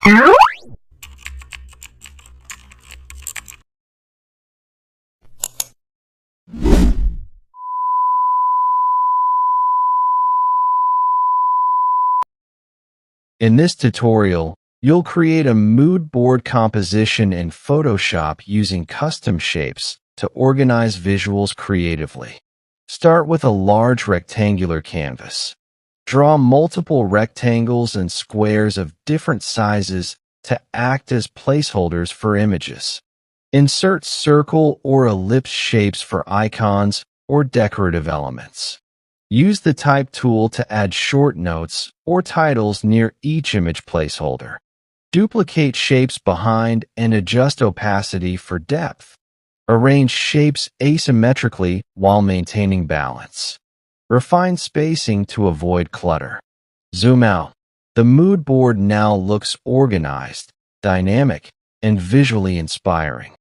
In this tutorial, you'll create a mood board composition in Photoshop using custom shapes to organize visuals creatively. Start with a large rectangular canvas. Draw multiple rectangles and squares of different sizes to act as placeholders for images. Insert circle or ellipse shapes for icons or decorative elements. Use the Type tool to add short notes or titles near each image placeholder. Duplicate shapes behind and adjust opacity for depth. Arrange shapes asymmetrically while maintaining balance. Refine spacing to avoid clutter. Zoom out. The mood board now looks organized, dynamic, and visually inspiring.